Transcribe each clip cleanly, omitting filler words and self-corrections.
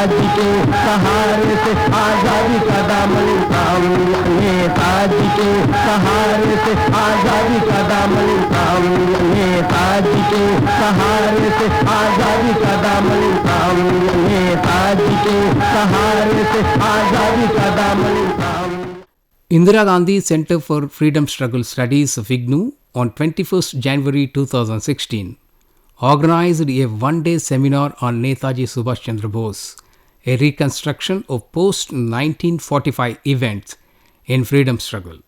नेताजी के सहारे से आजादी का दामन थाम, नेताजी के सहारे से आजादी का दामन थाम, नेताजी के सहारे से आजादी का दामन थाम, नेताजी के सहारे से आजादी का दामन थाम. Indira Gandhi Center for Freedom Struggle Studies of IGNOU on 21st January 2016 organized a one-day seminar on Netaji Subhash Chandra Bose, a reconstruction of post-1945 events in freedom struggle.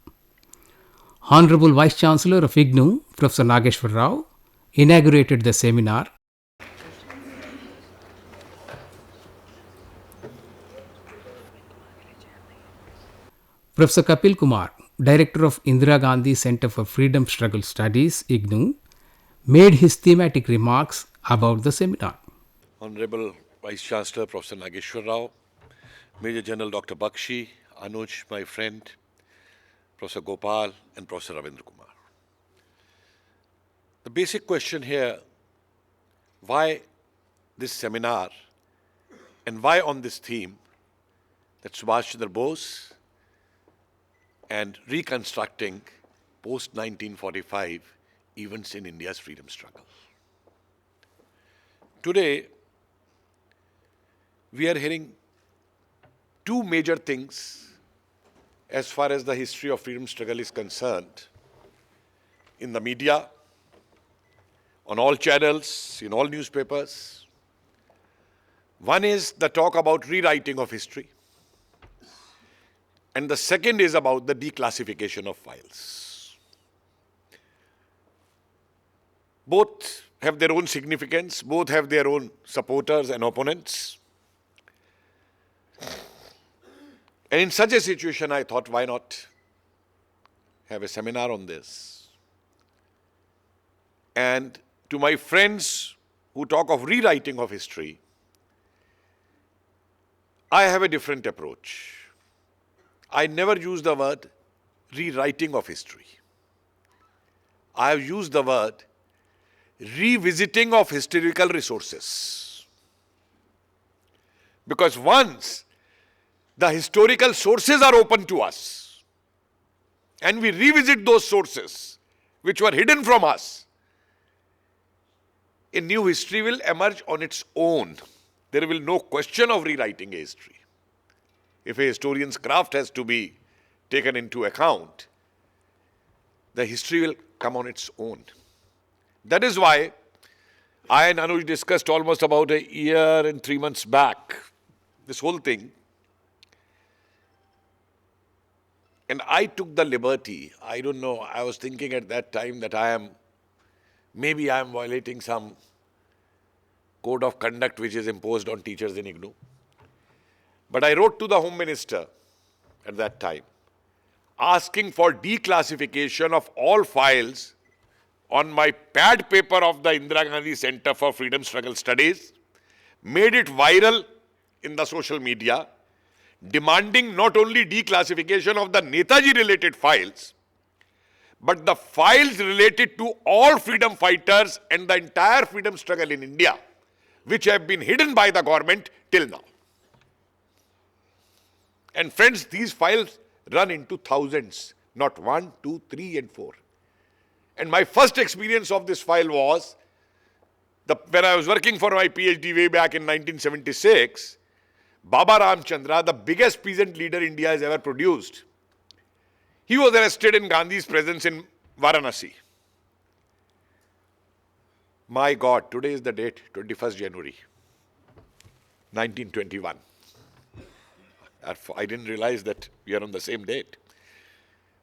Honorable Vice Chancellor of IGNOU, Prof. Sangameshwav Rao, inaugurated the seminar. Professor Kapil Kumar, Director of Indira Gandhi Center for Freedom Struggle Studies, IGNOU, made his thematic remarks about the seminar. Honorable Vice Chancellor Professor Sangameshwav Rao, Major General Dr. Bakshi, Anuj, my friend, Professor Gopal and Professor Ravindra Kumar. The basic question here, why this seminar and why on this theme that Subhash Chandra Bose and reconstructing post-1945 events in India's freedom struggle. Today, we are hearing two major things as far as the history of freedom struggle is concerned in the media, on all channels, in all newspapers. One is the talk about rewriting of history. And the second is about the declassification of files. Both have their own significance, both have their own supporters and opponents. And in such a situation, I thought, why not have a seminar on this? And to my friends who talk of rewriting of history, I have a different approach. I never use the word rewriting of history. I have used the word revisiting of historical resources. Because once the historical sources are open to us and we revisit those sources which were hidden from us, a new history will emerge on its own. There will be no question of rewriting a history. If a historian's craft has to be taken into account, the history will come on its own. That is why I and Anuj discussed almost about a year and 3 months back this whole thing. And I took the liberty, I don't know, I was thinking at that time that maybe I am violating some code of conduct which is imposed on teachers in IGNOU. But I wrote to the Home Minister at that time, asking for declassification of all files on my pad paper of the Indira Gandhi Center for Freedom Struggle Studies, made it viral in the social media, demanding not only declassification of the Netaji related files, but the files related to all freedom fighters and the entire freedom struggle in India, which have been hidden by the government till now. And friends, these files run into thousands, not 1, 2, 3 and 4. And my first experience of this file was when I was working for my PhD way back in 1976, Baba Ramchandra, the biggest peasant leader India has ever produced, he was arrested in Gandhi's presence in Varanasi. My God, today is the date, 21st January, 1921. I didn't realize that we are on the same date.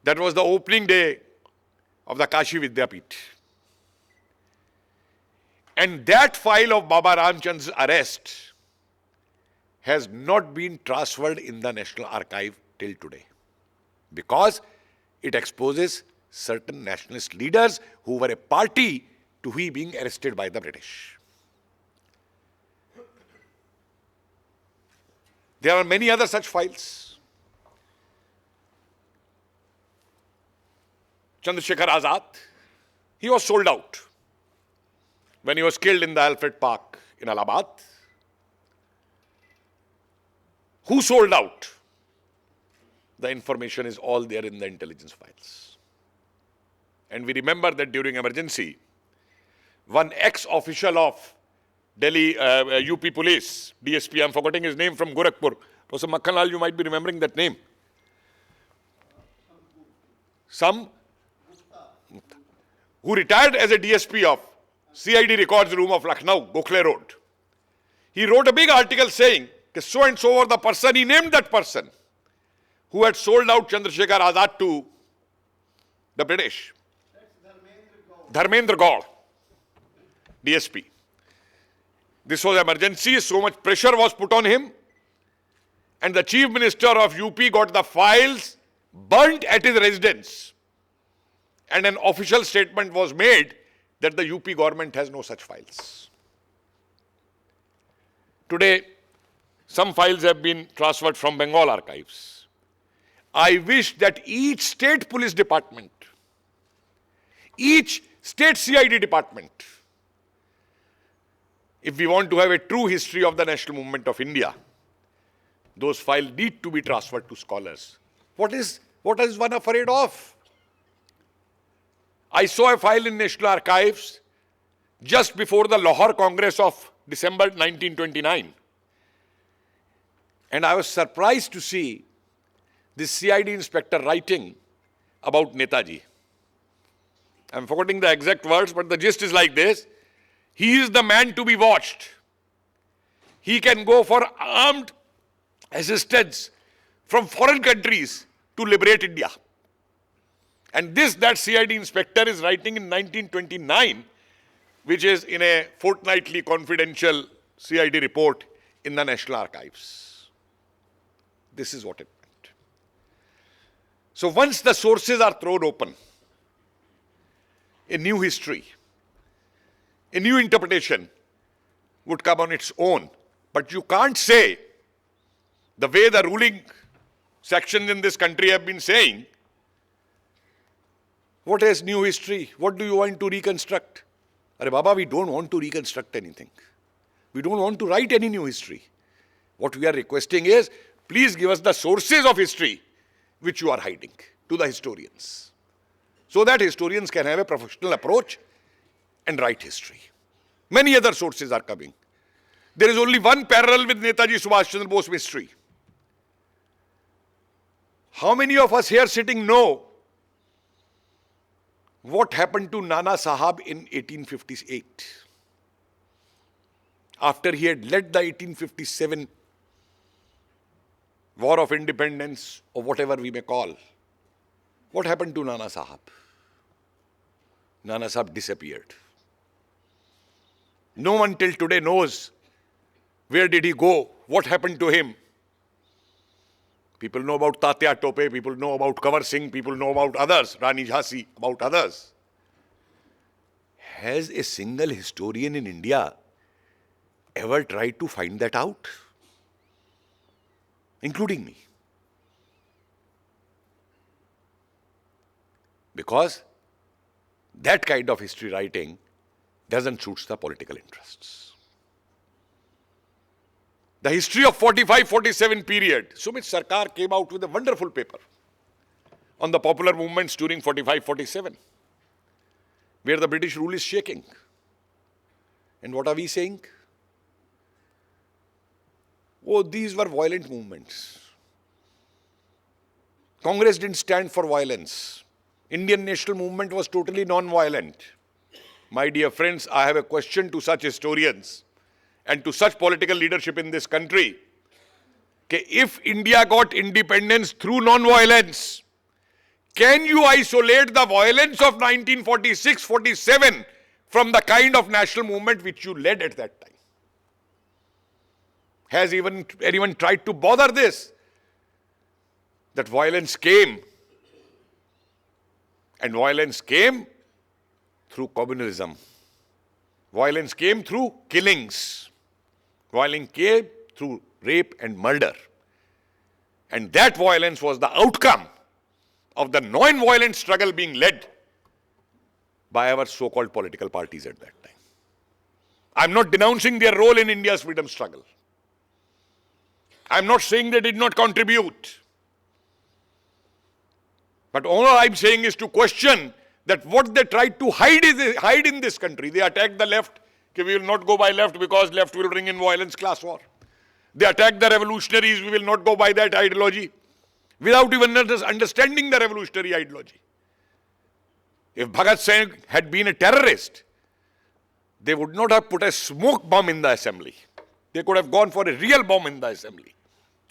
That was the opening day of the Kashi Vidyapith. And that file of Baba Ramchand's arrest has not been transferred in the National Archive till today, because it exposes certain nationalist leaders who were a party to he being arrested by the British. There are many other such files. Chandrasekhar Azad, he was sold out when he was killed in the Alfred Park in Allahabad. Who sold out? The information is all there in the intelligence files. And we remember that during emergency, one ex-official of Delhi UP Police, DSP, I'm forgetting his name, from Gorakhpur. Professor Makhanlal, you might be remembering that name. Who retired as a DSP of CID records room of Lucknow, Gokhale Road. He wrote a big article saying that so and so was the person, he named that person, who had sold out Chandrasekhar Azad to the British. Dharmendra Gaur, DSP. This was emergency, so much pressure was put on him, and the Chief Minister of UP got the files burnt at his residence. And an official statement was made that the UP government has no such files. Today, some files have been transferred from Bengal archives. I wish that each state police department, each state CID department, if we want to have a true history of the national movement of India, those files need to be transferred to scholars. What is one afraid of? I saw a file in National Archives just before the Lahore Congress of December 1929. And I was surprised to see this CID inspector writing about Netaji. I'm forgetting the exact words, but the gist is like this. He is the man to be watched. He can go for armed assistance from foreign countries to liberate India. And that CID inspector is writing in 1929, which is in a fortnightly confidential CID report in the National Archives. This is what it meant. So once the sources are thrown open, a new history, a new interpretation would come on its own. But you can't say, the way the ruling sections in this country have been saying, what is new history? What do you want to reconstruct? Arey Baba, we don't want to reconstruct anything. We don't want to write any new history. What we are requesting is, please give us the sources of history which you are hiding to the historians, so that historians can have a professional approach and write history. Many other sources are coming. There is only one parallel with Netaji Subhash Chandra Bose mystery. How many of us here sitting know what happened to Nana Sahab in 1858? After he had led the 1857 War of Independence, or whatever we may call, what happened to Nana Sahab? Nana Sahab disappeared. No one till today knows where did he go, what happened to him. People know about Tatya Tope, people know about Kanwar Singh, people know about others, Rani Jhansi, about others. Has a single historian in India ever tried to find that out? Including me. Because that kind of history writing doesn't suit the political interests. The history of 45-47 period, Sumit Sarkar came out with a wonderful paper on the popular movements during 45-47, where the British rule is shaking. And what are we saying? Oh, these were violent movements. Congress didn't stand for violence. Indian national movement was totally non-violent. My dear friends, I have a question to such historians and to such political leadership in this country. Okay, if India got independence through non-violence, can you isolate the violence of 1946-47 from the kind of national movement which you led at that time? Has even anyone tried to bother this? That violence came. And violence came through communalism. Violence came through killings. Violence came through rape and murder. And that violence was the outcome of the non-violent struggle being led by our so-called political parties at that time. I'm not denouncing their role in India's freedom struggle. I'm not saying they did not contribute. But all I'm saying is to question that what they tried to hide in this country. They attacked the left. Okay, we will not go by left because left will bring in violence, class war. They attacked the revolutionaries. We will not go by that ideology. Without even understanding the revolutionary ideology. If Bhagat Singh had been a terrorist, they would not have put a smoke bomb in the assembly. They could have gone for a real bomb in the assembly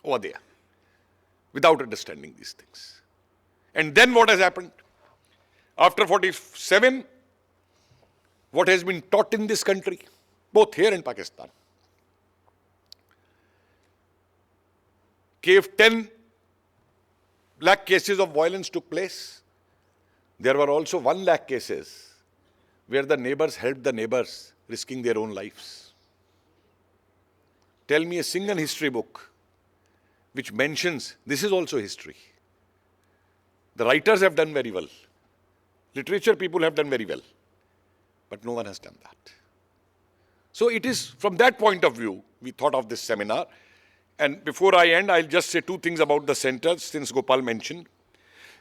over there without understanding these things. And then what has happened? After 47, what has been taught in this country, both here and Pakistan, if 10 lakh cases of violence took place, there were also 1 lakh cases where the neighbors helped the neighbors, risking their own lives. Tell me a single history book which mentions this is also history. The writers have done very well. Literature people have done very well. But no one has done that. So it is from that point of view we thought of this seminar. And before I end, I'll just say 2 things about the center, since Gopal mentioned.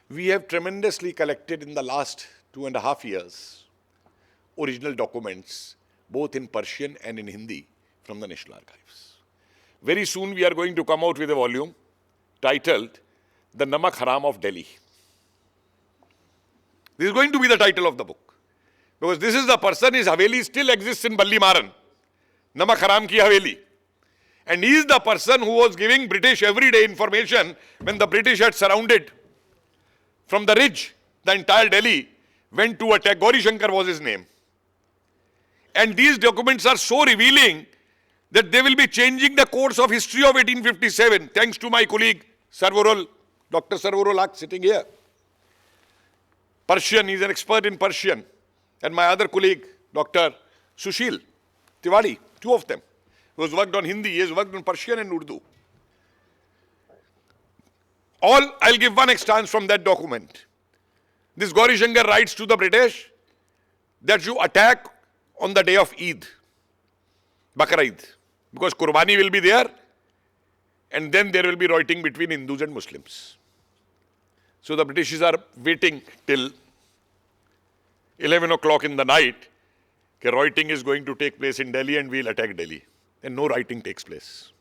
We have tremendously collected in the last 2.5 years original documents, both in Persian and in Hindi, from the National Archives. Very soon we are going to come out with a volume titled The Namak Haram of Delhi. This is going to be the title of the book. Because this is the person, his Haveli still exists in Balli Maran. Namak Haram ki Haveli. And he is the person who was giving British everyday information when the British had surrounded from the ridge, the entire Delhi went to attack. Gauri Shankar was his name. And these documents are so revealing that they will be changing the course of history of 1857, thanks to my colleague Sarvarul, Dr. Sarvarul Haq sitting here. Persian, he's an expert in Persian. And my other colleague, Dr. Sushil Tiwari, 2 of them, who has worked on Hindi, he has worked on Persian and Urdu. I'll give one extent from that document. This Gauri Shankar writes to the British that you attack on the day of Eid, Bakr Eid, because Qurbani will be there and then there will be rioting between Hindus and Muslims. So the British are waiting till 11 o'clock in the night. Rioting is going to take place in Delhi and we'll attack Delhi. And no rioting takes place.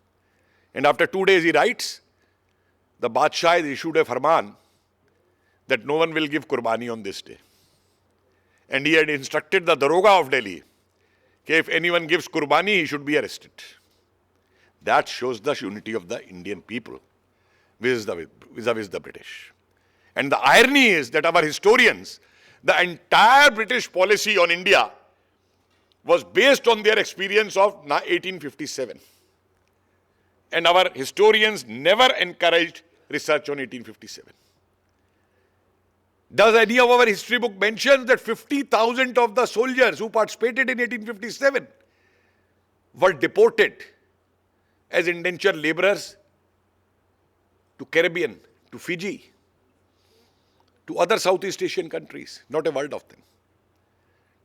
And after 2 days he writes, the Badshah has issued a farman that no one will give Qurbani on this day. And he had instructed the Daroga of Delhi, that if anyone gives Qurbani, he should be arrested. That shows the unity of the Indian people vis-a-vis the British. And the irony is that our historians, the entire British policy on India was based on their experience of 1857. And our historians never encouraged research on 1857. Does any of our history book mention that 50,000 of the soldiers who participated in 1857 were deported as indentured laborers to Caribbean, to Fiji, to other Southeast Asian countries? Not a word of them.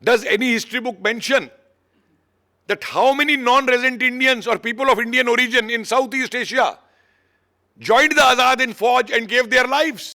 Does any history book mention that how many non-resident Indians or people of Indian origin in Southeast Asia joined the Azad in Fauj and gave their lives?